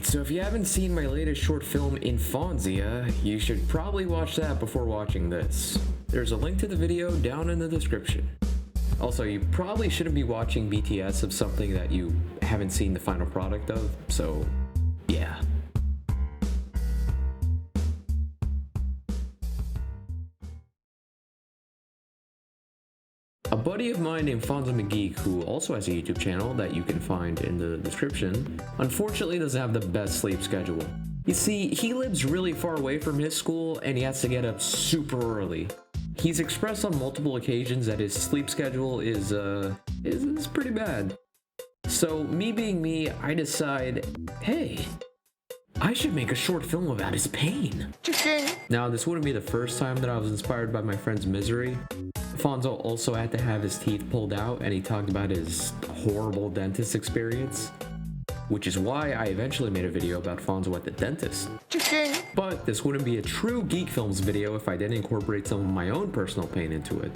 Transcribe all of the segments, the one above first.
Alright, so if you haven't seen my latest short film, INFONZIA, you should probably watch that before watching this. There's a link to the video down in the description. Also, you probably shouldn't be watching BTS of something that you haven't seen the final product of, so yeah. A buddy of mine named Fonzo McGeek, who also has a YouTube channel that you can find in the description, unfortunately doesn't have the best sleep schedule. You see, he lives really far away from his school and he has to get up super early. He's expressed on multiple occasions that his sleep schedule is pretty bad. So me being me, I decide, hey, I should make a short film about his pain. Now, this wouldn't be the first time that I was inspired by my friend's misery. Fonzo also had to have his teeth pulled out, and he talked about his horrible dentist experience, which is why I eventually made a video about Fonzo at the dentist. But this wouldn't be a true Geek Films video if I didn't incorporate some of my own personal pain into it.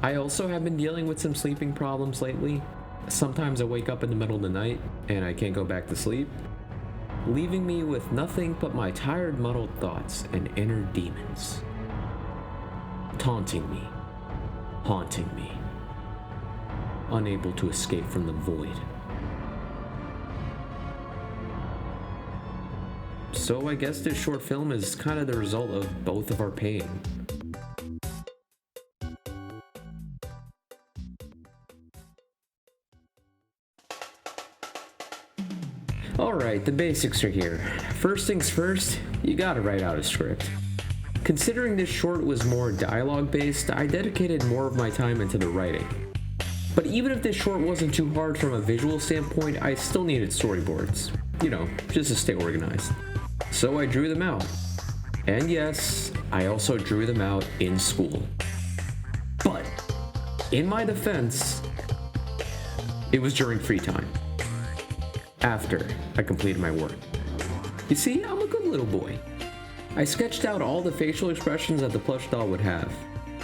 I also have been dealing with some sleeping problems lately. Sometimes I wake up in the middle of the night and I can't go back to sleep, leaving me with nothing but my tired, muddled thoughts and inner demons, taunting me, haunting me, unable to escape from the void. So I guess this short film is kind of the result of both of our pain. Alright, the basics are here. First things first, you gotta write out a script. Considering this short was more dialogue based, I dedicated more of my time into the writing. But even if this short wasn't too hard from a visual standpoint, I still needed storyboards. You know, just to stay organized. So I drew them out. And yes, I also drew them out in school. But, in my defense, it was during free time. After I completed my work. You see, I'm a good little boy. I sketched out all the facial expressions that the plush doll would have.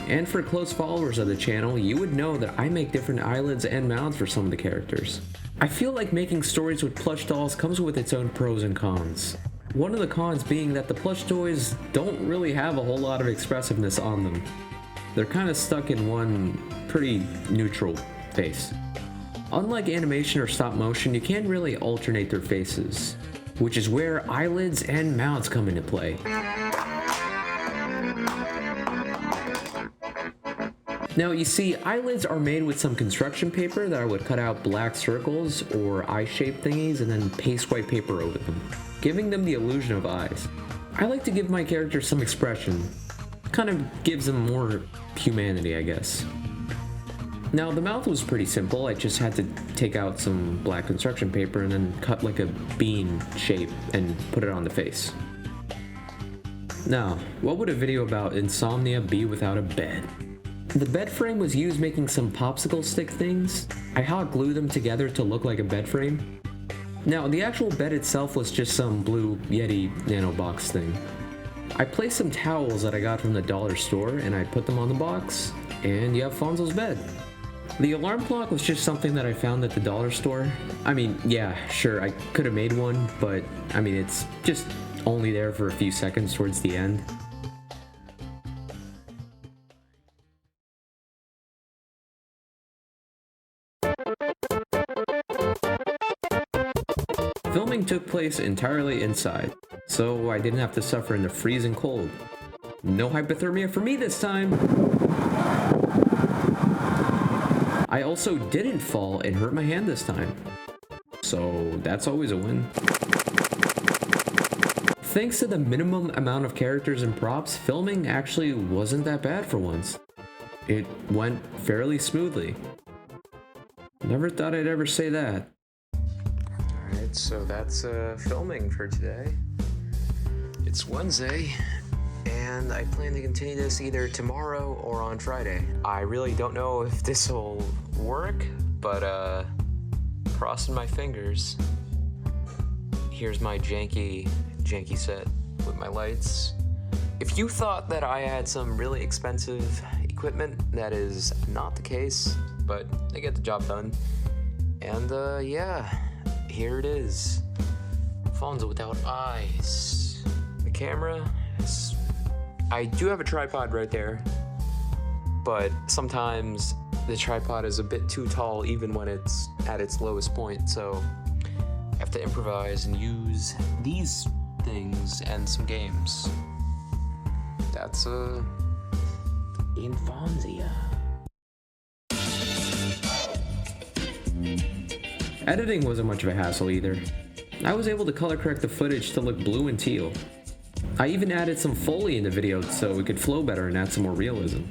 And for close followers of the channel, you would know that I make different eyelids and mouths for some of the characters. I feel like making stories with plush dolls comes with its own pros and cons. One of the cons being that the plush toys don't really have a whole lot of expressiveness on them. They're kind of stuck in one pretty neutral face. Unlike animation or stop motion, you can't really alternate their faces, which is where eyelids and mouths come into play. Now you see, eyelids are made with some construction paper that I would cut out black circles or eye-shaped thingies and then paste white paper over them, giving them the illusion of eyes. I like to give my characters some expression. Kind of gives them more humanity, I guess. Now the mouth was pretty simple. I just had to take out some black construction paper and then cut like a bean shape and put it on the face. Now, what would a video about insomnia be without a bed? The bed frame was used making some popsicle stick things. I hot glued them together to look like a bed frame. Now, the actual bed itself was just some blue Yeti nano box thing. I placed some towels that I got from the dollar store and I put them on the box, and you have Fonzo's bed. The alarm clock was just something that I found at the dollar store. I mean, yeah, sure, I could have made one, but I mean, it's just only there for a few seconds towards the end. Filming took place entirely inside, so I didn't have to suffer in the freezing cold. No hypothermia for me this time! I also didn't fall and hurt my hand this time, so that's always a win. Thanks to the minimum amount of characters and props, filming actually wasn't that bad for once. It went fairly smoothly. Never thought I'd ever say that. Alright, so that's filming for today. It's Wednesday, and I plan to continue this either tomorrow or on Friday. I really don't know if this will work, but crossing my fingers. Here's my janky set with my lights. If you thought that I had some really expensive equipment, that is not the case, but I get the job done. And yeah, here it is. Fonzo without eyes. The camera is... I do have a tripod right there, but sometimes the tripod is a bit too tall even when it's at its lowest point, so I have to improvise and use these things and some games. That's INFONZIA. Editing wasn't much of a hassle either. I was able to color correct the footage to look blue and teal. I even added some Foley in the video so it could flow better and add some more realism.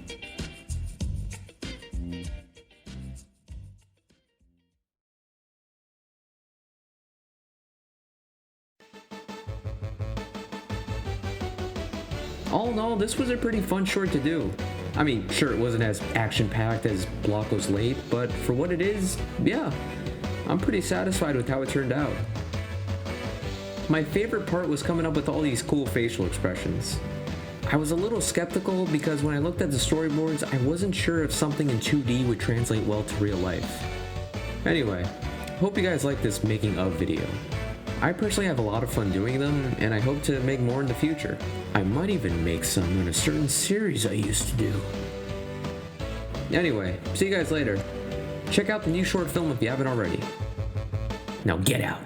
All in all, this was a pretty fun short to do. I mean, sure, it wasn't as action-packed as Block Was Late, but for what it is, yeah, I'm pretty satisfied with how it turned out. My favorite part was coming up with all these cool facial expressions. I was a little skeptical because when I looked at the storyboards, I wasn't sure if something in 2D would translate well to real life. Anyway, hope you guys like this making of video. I personally have a lot of fun doing them, and I hope to make more in the future. I might even make some in a certain series I used to do. Anyway, see you guys later. Check out the new short film if you haven't already. Now get out.